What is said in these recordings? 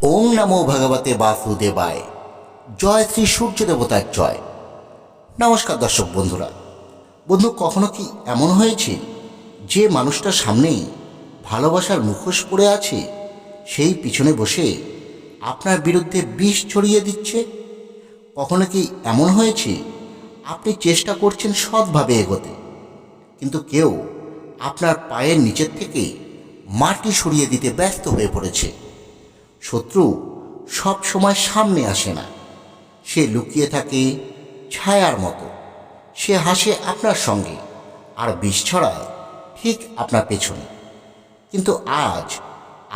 ওং নমো ভগবতে বাসুদেবায়। জয় শ্রী সূর্য দেবতার জয়। নমস্কার দর্শক বন্ধুরা। কখনো কি এমন হয়েছে যে মানুষটার সামনেই ভালোবাসার মুখোশ পড়ে আছে সেই পিছনে বসে আপনার বিরুদ্ধে বিষ ছড়িয়ে দিচ্ছে? কখনো কি এমন হয়েছে আপনি চেষ্টা করছেন সৎভাবে এগোতে, কিন্তু কেউ আপনার পায়ের নিচের থেকে মাটি সরিয়ে দিতে ব্যস্ত হয়ে পড়েছে? শত্রু সব সময় সামনে আসে না, সে লুকিয়ে থাকে ছায়ার মতো। সে হাসে আপনার সঙ্গে আর বিষ ছড়ায় ঠিক আপনার পেছনে। কিন্তু আজ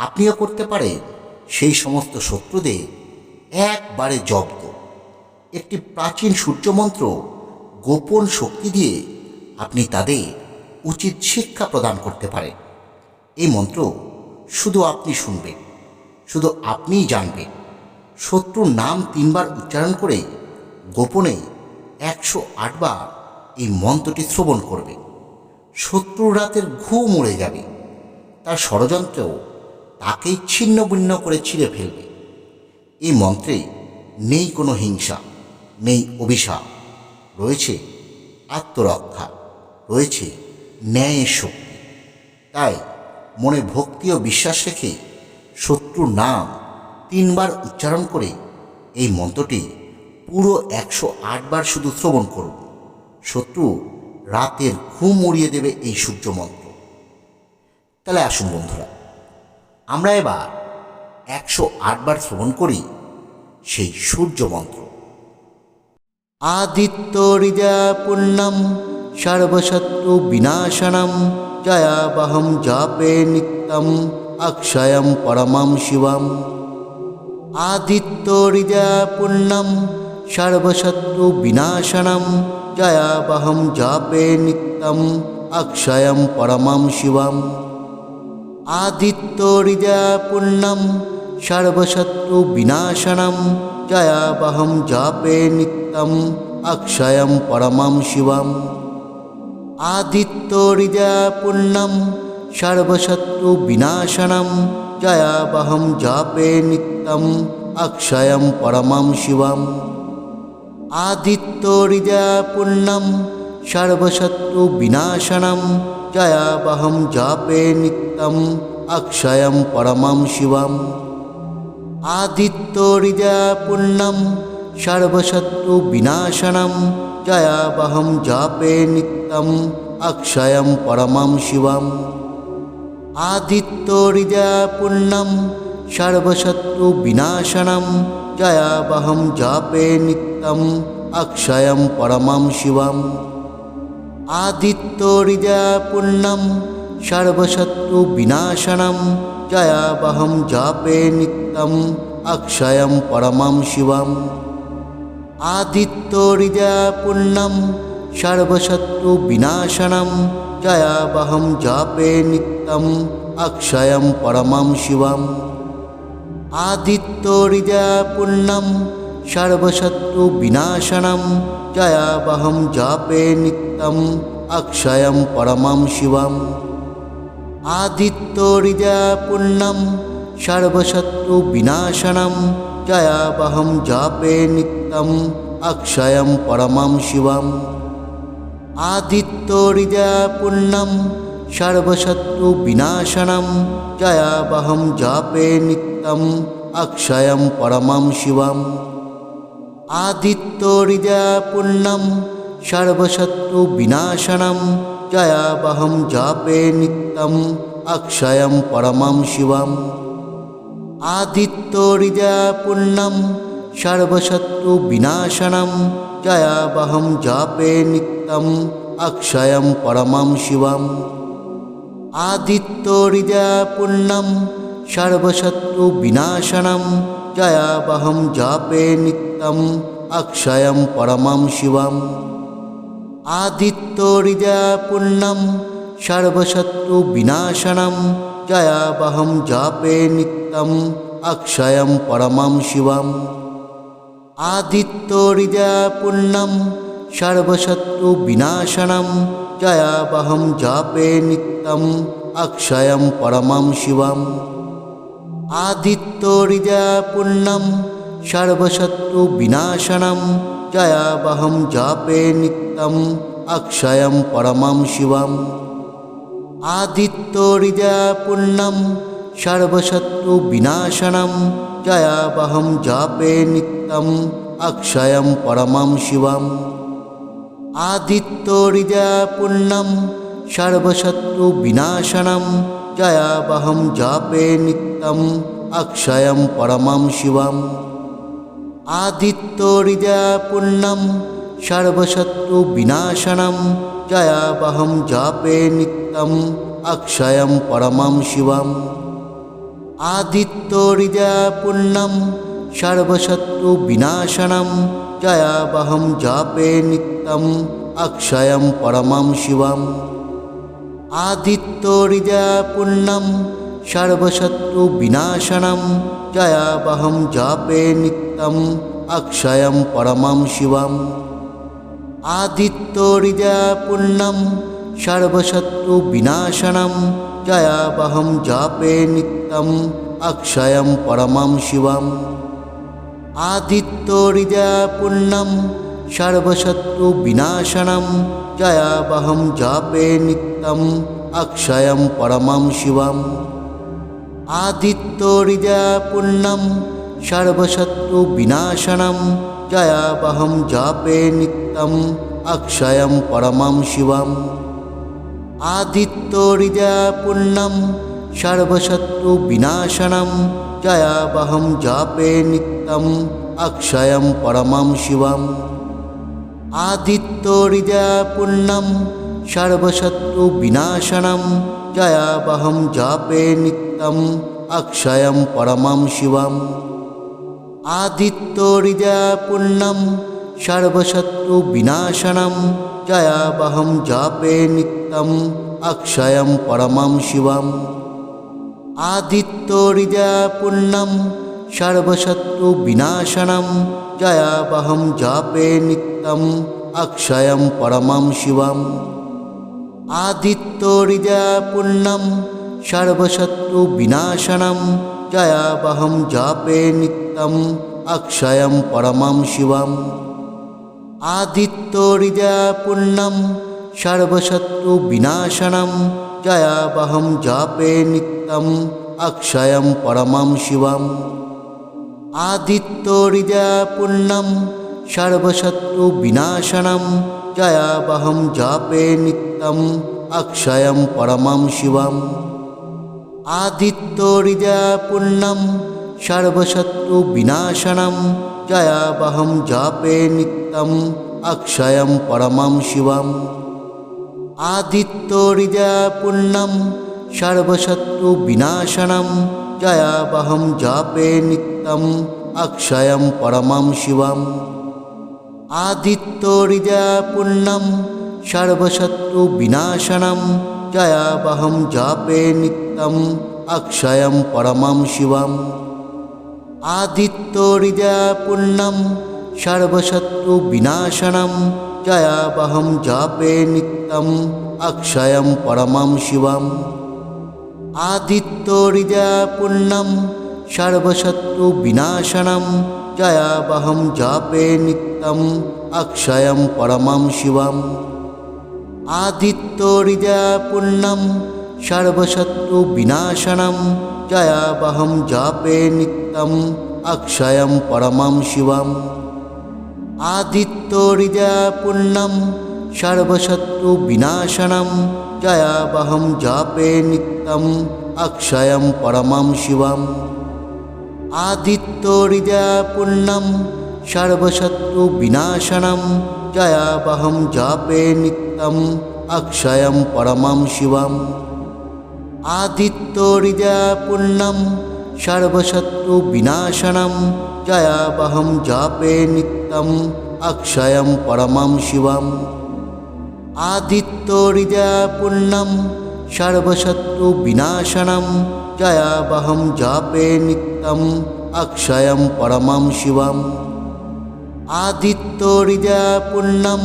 আপনিও করতে পারেন সেই সমস্ত শত্রুদের একবারে জব্দ। একটি প্রাচীন সূর্যমন্ত্র গোপন শক্তি দিয়ে আপনি তাদের উচিত শিক্ষা প্রদান করতে পারেন। এই মন্ত্র শুধু আপনি শুনবেন, শুধু আপনিই জানবেন। শত্রুর নাম 3 বার উচ্চারণ করে গোপনে 108 বার এই মন্ত্রটি শ্রবণ করবে। শত্রুর রাতের ঘুম উড়ে যাবে, তার ষড়যন্ত্রেও তাকেই ছিন্ন ভিন্ন করে ছিঁড়ে ফেলবে। এই মন্ত্রে নেই কোনো হিংসা, নেই অভিশাপ, রয়েছে আত্মরক্ষা, রয়েছে ন্যায়ের শক্তি। তাই মনে ভক্তি ও বিশ্বাস রেখে শত্রুর নাম 3 বার উচ্চারণ করে এই মন্ত্রটি পুরো 108 বার শুধু শ্রবণ করুন। শত্রু রাতের ঘুম উড়িয়ে দেবে এই সূর্য মন্ত্র। তাহলে আসুন বন্ধুরা, আমরা এবার 108 বার শ্রবণ করি সেই সূর্য মন্ত্র। আদিত্য হৃদয় পুণ্যম সর্বশত্রু বিনাশনম জয়াবহম জাপে নিত্যম অক্ষয়ম পরমম শিবম। আদিত্য হৃদয় পুণ্যম সর্বশত্রু বিনাশনম জয়াবহম জাপে নিত্যম অক্ষয়ম পরমম শিবম। আদিত্য হৃদয় পুণ্যম সর্বশত্রু বিনাশনম জয়াবহম জাপে নিত্যম অক্ষয়ম পরমম শিবম। আদিত্য হৃদয় পুণ্যম সর্বশত্রু বিনাশনম জয়াবহম জাপে নিত্যম অক্ষয়ম পরমম শিবম। আদিত্য হৃদয় পুণ্যম সর্বশত্রু বিনাশনম জয়াবহম জাপে নিত্যম অক্ষয়ম পরমম শিবম। আদিত্য হৃদয় পুণ্যম সর্বশত্রু বিনাশনম জয়াবহম জাপে নিত্যম অক্ষয়ম পরমম শিবম। আদিত্য হৃদয় পুণ্যম সর্বশত্রু বিনাশনম জয়াবহম জাপে নিত্যম অক্ষয়ম পরমম শিবম। আদিত্য হৃদয় পুণ্যম সর্বশত্রু বিনাশনম জয়াবহম জাপে নিত্যম অক্ষয়ম পরমম শিবম। আদিত্য হৃদয় পুণ্যম সর্বশত্রু বিনাশনম জয়াবহম জাপে নিত্যম অক্ষয়ম পরমম শিবম। আদিত্য হৃদয় পুণ্যম সর্বশত্রু বিনাশনম জয়াবহম জাপে নিত্যম অক্ষয়ম পরমম শিবম। আদিত্য হৃদয় পুণ্যম সর্বশত্রু বিনাশনম জয়াবহম জাপে নিত্যম অক্ষয়ম পরমম শিবম। আদিত্য হৃদয় পুণ্যম সর্বশত্রু বিনাশনম জয়াবহম জাপে নিত্যম অক্ষয়ম পরমম শিবম। আদিত্য হৃদয় পুণ্যম সর্বশত্রু বিনাশনম জয়াবহম জাপে নিত্যম অক্ষয়ম পরমম শিবম। আদিত্য হৃদয় পুণ্যম সর্বশত্রু বিনাশনম জয়াবহম জাপে নিত্যম অক্ষয়ম পরমম শিবম। আদিত্য হৃদয় পুণ্যম সর্বশত্রু বিনাশনম জয়াবহম জাপে নিত্যম অক্ষয়ম পরমম শিবম। আদিত্য হৃদয় পুণ্যম সর্বশত্রু বিনাশনম জয়াবহম জাপে নিত্যম অক্ষয়ম পরমম শিবম। আদিত্য হৃদয় পুণ্যম সর্বশত্রু বিনাশনম জয়াবহম জাপে নিত্যম অক্ষয়ম পরমম শিবম। आदित्योरिजा पुण्यं सर्वशत्रुविनाशनं जयावहं जापे नित्यम् अक्षयं परमं शिवम् आदित्योरिजा पुण्यं सर्वशत्रुविनाशनं जयावहं जापे नित्यम् अक्षयं परमं शिवम् आदित्योरिजा पुण्यं सर्वशत्रुविनाशनं जयावहं जापे नित्यम् अक्षयं परमं शिवम् आदित्योरिजा पुण्यं सर्वशत्रुविनाशनं जयावहं जापे नित्यम् अक्षयं परमं शिवम् आदित्योरिजा पुण्यं सर्वशत्रुविनाशनं जयावहं जापे नित्यम् अक्षयं परमं शिवम् आदित्योरिजा पुण्यं सर्वशत्रुविनाशनं जयावहं जापे नित्यम् अक्षयं परमं शिवम् आदित्योरिजा पुण्यं सर्वशत्रुविनाशनं जयावहं जापे नित्यम् अक्षयं परमं शिवम् आदित्योरिजा पुण्यं सर्वशत्रुविनाशनं जयावहं जापे नित्यम् अक्षयं परमं शिवम् आदित्योरिजा पुण्यं सर्वशत्रुविनाशनं जयावहं जापे नित्यम् अक्षयं परमं शिवम् आदित्योरिजा पुण्यं सर्वशत्रुविनाशनं जयावहं जापे नित्यम् अक्षयं परमं शिवम् आदित्योरिजा पुण्यं सर्वशत्रुविनाशनं जयावहं जापे नित्यम् अक्षयं परमं शिवम् आदित्योरिजा पुण्यं सर्वशत्रुविनाशनं जयावहं जापे नित्यम् अक्षयं परमं शिवम् आदित्योरिजा पुण्यं सर्वशत्रुविनाशनं जयावहं जापे नित्यम् अक्षयं परमं शिवम् आदित्योरिजा पुण्यं सर्वशत्रुविनाशनं जयावहं जापे नित्यम् अक्षयं परमं शिवम् आदित्योरिजा पुण्यं सर्वशत्रुविनाशनं जयावहं जापे नित्यम् अक्षयं परमं शिवम् आदित्योरिजा पुण्यं सर्वशत्रुविनाशनं जयावहं जापे नित्यम् अक्षयं परमं शिवम् आदित्योरिजा पुण्यं सर्वशत्रुविनाशनं जयावहं जापे नित्यम् अक्षयं परमं शिवम् आदित्योरिजा पुण्यं सर्वशत्रुविनाशनं जयावहं जापे नित्यम् अक्षयं परमं शिवम् आदित्योरिजा पुण्यं सर्वशत्रुविनाशनं जयावहं जापे नित्यम् अक्षयं परमं शिवम् आदित्योरिजा पुण्यं सर्वशत्रुविनाशनं जयावहं जापे नित्यम् अक्षयं परमं शिवम् आदित्योरिजा पुण्यं सर्वशत्रुविनाशनं जयावहं जापे नित्यम् अक्षयं परमं शिवम् आदित्योरिजा पुण्यं सर्वशत्रुविनाशनं जयावहं जापे नित्यम् अक्षयं परमं शिवम् आदित्योरिजा पुण्यं सर्वशत्रुविनाशनं जयावहं जापे नित्यम् अक्षयं परमं शिवम् आदित्योरिजा पुण्यं सर्वशत्रुविनाशनं जयावहं जापे नित्यम् अक्षयं परमं शिवम् आदित्योरिजा पुण्यं सर्वशत्रुविनाशनं जयावहं जापे नित्यम् अक्षयं परमं शिवम् आदित्योरिजा पुण्यं सर्वशत्रुविनाशनं जयावहं जापे नित्यम् अक्षयं परमं शिवम् आदित्योरिजा पुण्यं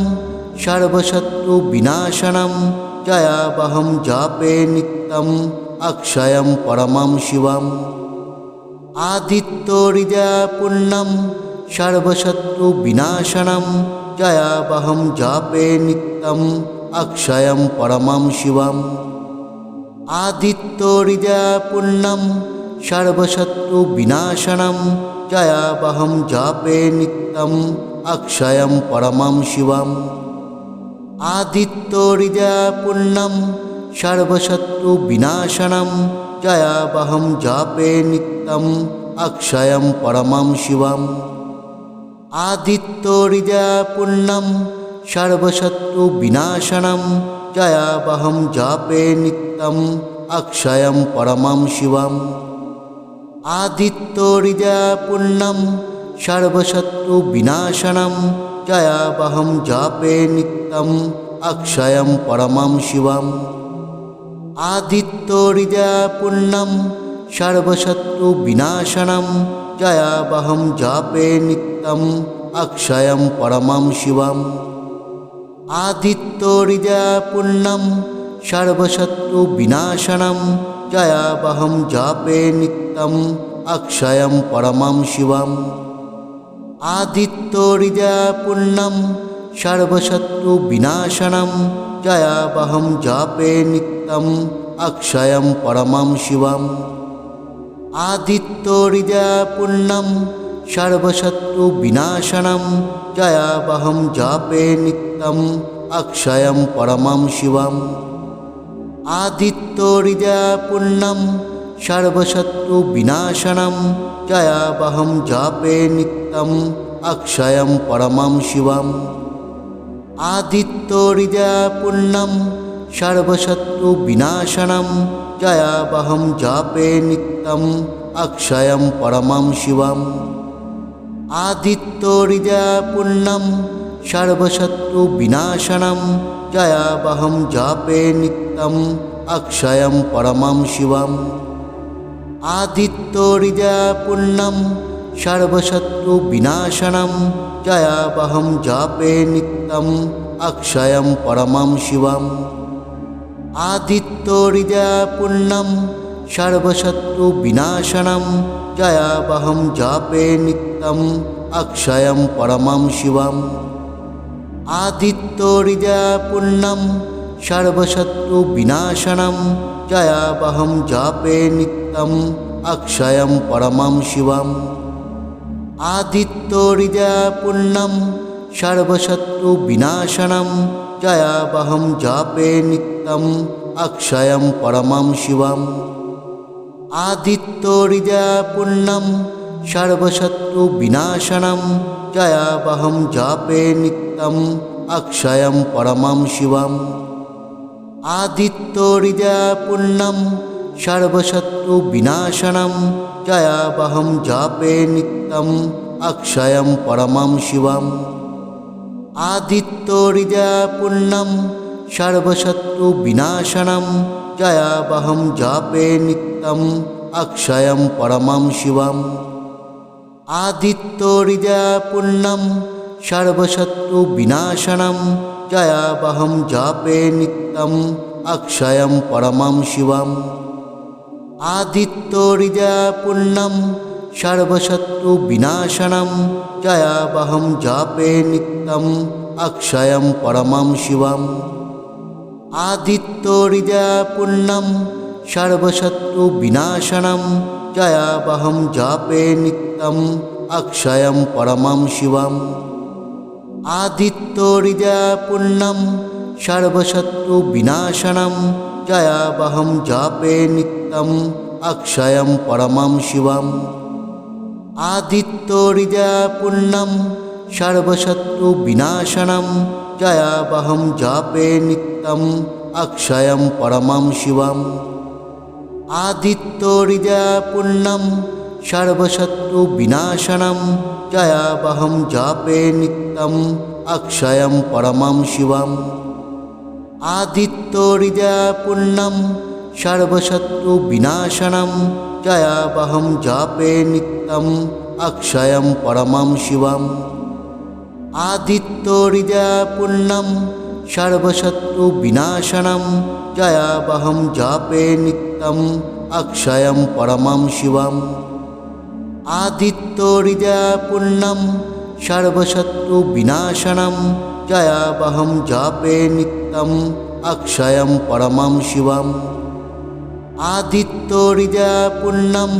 सर्वशत्रुविनाशनं जयावहं जापे नित्यम् अक्षयं परमं शिवम् आदित्योरिजापुण्यं सर्वशत्रुविनाशनं जयावहं जापे नित्यम् अक्षयं परमं शिवम् आदित्योरिजापुण्यं सर्वशत्रुविनाशनं जयावहं जापे नित्यम् अक्षयं परमं शिवम् आदित्योरिजापुण्यं सर्वशत्रुविनाशनं जयावहं जापे नित्यम् अक्षयं परमं शिवम् आदित्योरिजापुण्यं सर्वशत्रुविनाशनं जयावहं जापे नित्यम् अक्षयं परमं शिवम् आदित्योरिजापुण्यं सर्वशत्रुविनाशनं जयावहं जापे नित्यम् अक्षयं परमं शिवम् आदित्योरिजापुण्यं सर्वशत्रुविनाशनं जयावहं जापे नित्यम् अक्षयं परमं शिवम् आदित्योरिजापुण्यं सर्वशत्रुविनाशनं जयावहं जापे नित्यम् अक्षयं परमं शिवम् आदित्योरिजापुण्यं सर्वशत्रुविनाशनं जयावहं जापे नित्यम् अक्षयं परमं शिवम् आदित्योरिजापुण्यं सर्वशत्रुविनाशनं जयावहं जापे नित्यम् अक्षयं परमं शिवम् आदित्योरिजापुण्यं सर्वशत्रुविनाशनं जयावहं जापे नित्यम् अक्षयं परमं शिवम् आदित्योरिजापुण्यं सर्वशत्रुविनाशनं जयावहं जापे नित्यम् अक्षयं परमं शिवम् आदित्योरिजापुण्यं सर्वशत्रुविनाशनं जयावहं जापे नित्यम् अक्षयं परमं शिवम् आदित्योरिजापुण्यं सर्वशत्रुविनाशनं जयावहं जापे नित्यम् अक्षयं परमं शिवम् आदित्योरिजापुण्यं सर्वशत्रुविनाशनं जयावहं जापे नित्यम् अक्षयं परमं शिवम् आदित्योरिजापुण्यं सर्वशत्रुविनाशनं जयावहं जापे नित्यम् अक्षयं परमं शिवम् आदित्योरिजापुण्यं सर्वशत्रुविनाशनं जयावहं जापे नित्यम् अक्षयं परमं शिवम् आदित्योरिजापुण्यं सर्वशत्रुविनाशनं जयावहं जापे नित्यम् अक्षयं परमं शिवम् आदित्योरिजापुण्यं सर्वशत्रुविनाशनं जयावहं जापे नित्यम् अक्षयं परमं शिवम् आदित्योरिजापुण्यं सर्वशत्रुविनाशनं जयावहं जापे नित्यम् अक्षयं परमं शिवम् आदित्योरिजापुण्यं सर्वशत्रुविनाशनं जयावहं जापे नित्यम् अक्षयं परमं शिवम् आदित्योरिजापुण्यं सर्वशत्रुविनाशनं जयावहं जापे नित्यम् अक्षयं परमं शिवम् आदित्योरिजापुण्यं सर्वशत्रुविनाशनं जयावहं जापे नित्यम् अक्षयं परमं शिवम् आदित्योरिजापुण्यं सर्वशत्रुविनाशनं जयावहं जापे नित्यम् अक्षयं परमं शिवम् आदित्योरिजापुण्यं सर्वशत्रुविनाशनं जयावहं जापे नित्यम् अक्षयं परमं शिवम् आदित्योरिजापुण्यं सर्वशत्रुविनाशनं जयावहं जापे नित्यम् अक्षयं परमं शिवम् आदित्योरिजापुण्यं सर्वशत्रुविनाशनं जयावहं जापे नित्यम् अक्षयं परमं शिवम् आदित्योरिजापुण्यं सर्वशत्रुविनाशनं जयावहं जापे नित्यम् अक्षयं परमं शिवम् आदित्योरिजापुण्यं सर्वशत्रुविनाशनं जयावहं जापे नित्यम् अक्षयं परमं शिवम् आदित्योरिजापुण्यं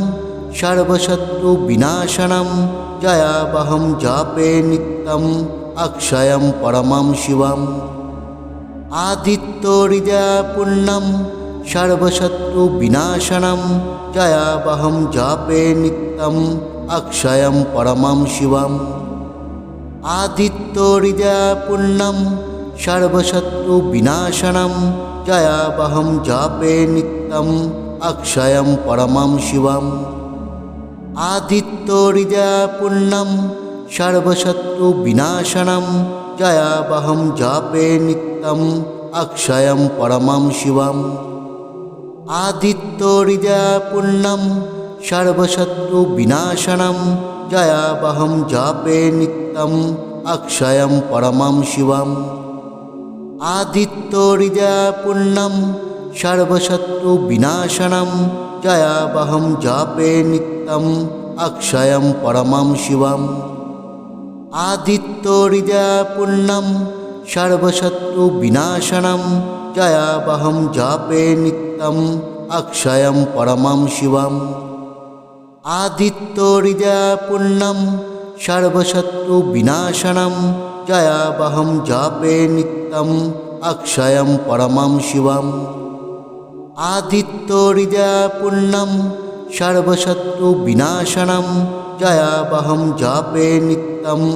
सर्वशत्रुविनाशनं जयावहं जापे नित्यम् अक्षयं परमं शिवम् आदित्योरिजापुण्यं सर्वशत्रुविनाशनं जयावहं जापे नित्यम् अक्षयं परमं शिवम् आदित्योरिजापुण्यं सर्वशत्रुविनाशनं जयावहं जापे नित्यम् अक्षयं परमं शिवम् आदित्योरिजापुण्यं सर्वशत्रुविनाशनं जयावहं जापे नित्यम् अक्षयं परमं शिवम् आदित्योरिजापुण्यं सर्वशत्रुविनाशनं जयावहं जापे नित्यम् अक्षयं परमं शिवम् आदित्योरिजापुण्यं सर्वशत्रुविनाशनं जयावहं जापे नित्यम् अक्षयं परमं शिवम् आदित्योरिजापुण्यं सर्वशत्रुविनाशनं जयावहं जापे नित्यम् अक्षयं परमं शिवम् आदित्योरिजापुण्यं सर्वशत्रुविनाशनं जयावहं जापे नित्यम् अक्षयं परमं शिवम् आदित्योरिजापुण्यं सर्वशत्रुविनाशनं जयावहं जापे नित्यम्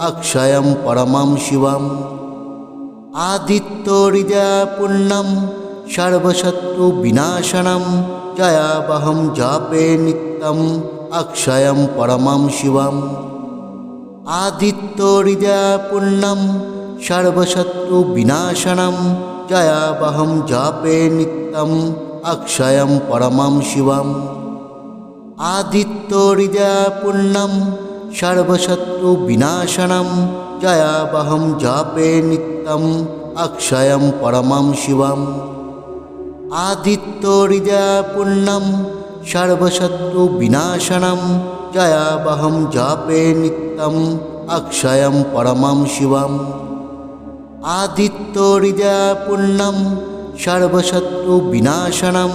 अक्षयं परमं शिवम् आदित्योरिजापुण्यं सर्वशत्रुविनाशनं जयावहं जापे नित्यम् अक्षयं परमं शिवम् आदित्योरिजापुण्यं सर्वशत्रुविनाशनं जयावहं जापे नित्यम् अक्षयं परमं शिवम् आदित्योरिजापुण्यं सर्वशत्रुविनाशनं जयावहं जापे नित्यम् अक्षयं परमं शिवम् आदित्योरिजापुण्यं सर्वशत्रुविनाशनं जयावहं जापे नित्यम् अक्षयं परमं शिवम् आदित्योरिजापुण्यं सर्वशत्रुविनाशनं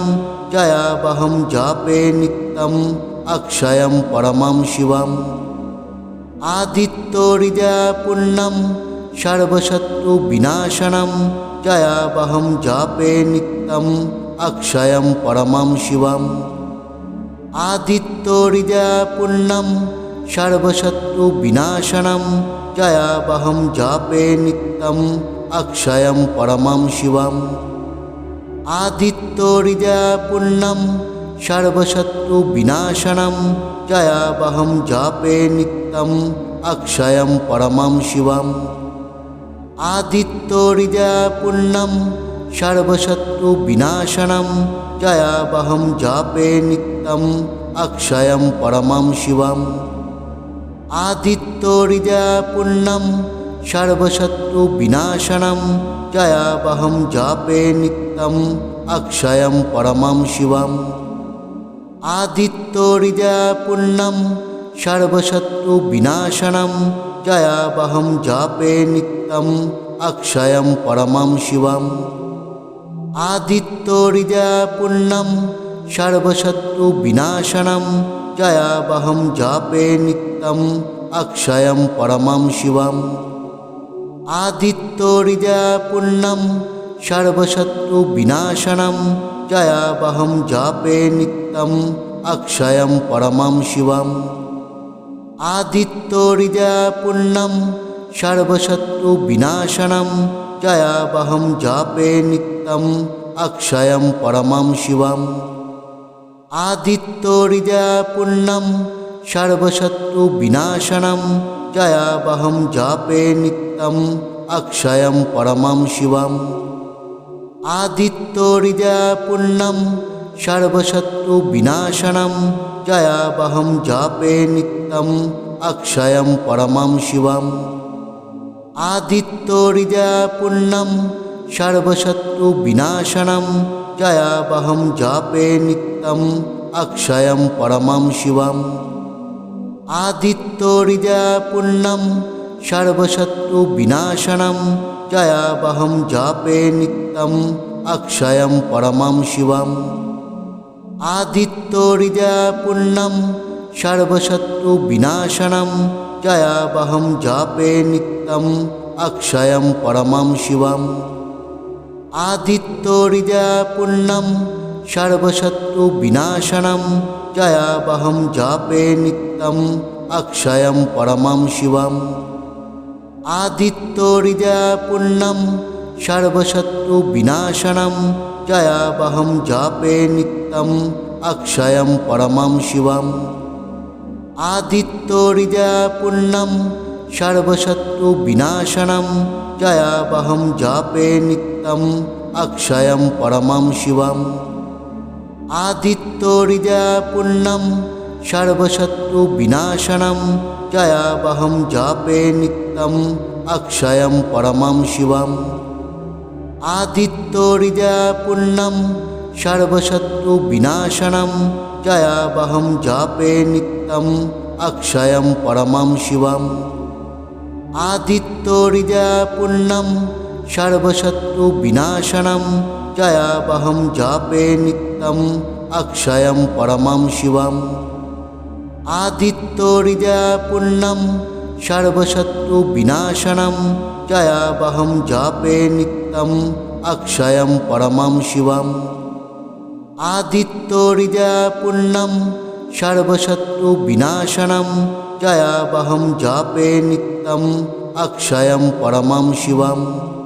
जयावहं जापे नित्यम् अक्षयं परमं शिवम् आदित्योरिजापुण्यं सर्वशत्रुविनाशनं जयावहं जापे नित्यम् अक्षयं परमं शिवम् आदित्योरिजापुण्यं सर्वशत्रुविनाशनं जयावहं जापे नित्यम् अक्षयं परमं शिवम् आदित्योरिजापुण्यं सर्वशत्रुविनाशनं जयावहं जापे नित्यम् अक्षयं परमं शिवम् आदित्योरिजापुण्यं सर्वशत्रुविनाशनं जयावहं जापे नित्यम् अक्षयं परमं शिवम् आदित्योरिजापुण्यं सर्वशत्रुविनाशनं जयावहं जापे नित्यम् अक्षयं परमं शिवम् आदित्योरिजापुण्यं सर्वशत्रुविनाशनं जयावहं जापे नित्यम् अक्षयं परमं शिवम् आदित्योरिजापुण्यं सर्वशत्रुविनाशनं जयावहं जापे नित्यम् अक्षयं परमं शिवम् आदित्योरिजापुण्यं सर्वशत्रुविनाशनं जयावहं जापे नित्यम् अक्षयं परमं शिवम् आदित्योरिजापुण्यं सर्वशत्रुविनाशनं जयावहं जापे नित्यम् अक्षयं परमं शिवम् आदित्योरिजापुण्यं सर्वशत्रुविनाशनं जयावहं जापे नित्यम् अक्षयं परमं शिवम् आदित्योरिजापुण्यं सर्वशत्रुविनाशनं जयावहं जापे नित्यम् अक्षयं परमं शिवम् आदित्योरिजापुण्यं सर्वशत्रुविनाशनं जयावहं जापे नित्यम् अक्षयं परमं शिवम् आदित्यहृदयपूर्णं सर्वशत्रुविनाशनं जयावहं जापे नित्यम् अक्षयं परमं शिवम्। आदित्यहृदयपूर्णं सर्वशत्रुविनाशनं जयावहं जापे नित्यम् अक्षयं परमं शिवम्। आदित्यहृदयपूर्णं सर्वशत्रुविनाशनं जयावहं जापे नित्यम् अक्षयं परमं शिवम्। आदित्यहृदयपूर्णं सर्वशत्रुविनाशनं जयावहं जापे नित्यम् अक्षयं परमं शिवम्। आदित्यहृदयपूर्णं सर्वशत्रुविनाशनं जयावहं जापे नित्यम् अक्षयं परमं शिवम्। आदित्यहृदयपूर्णं सर्वशत्रुविनाशनं जयावहं जापे नित्यम् अक्षयं परमं शिवम्। आदित्यहृदयपूर्णं सर्वशत्रुविनाशनं जयावहं जापे नित्यम् अक्षयं परमं शिवम्। आदित्यहृदयपूर्णं सर्वशत्रुविनाशनं जयावहं जापे नित्यम् अक्षयं परमं शिवम्। आदित्यहृदयपूर्णं सर्वशत्रुविनाशनं जयावहं जापे नित्यम् अक्षयं परमं शिवम्। आदित्यहृदयपूर्णं सर्वशत्रुविनाशनं जयावहं जापे नित्यम् अक्षयं परमं शिवम्।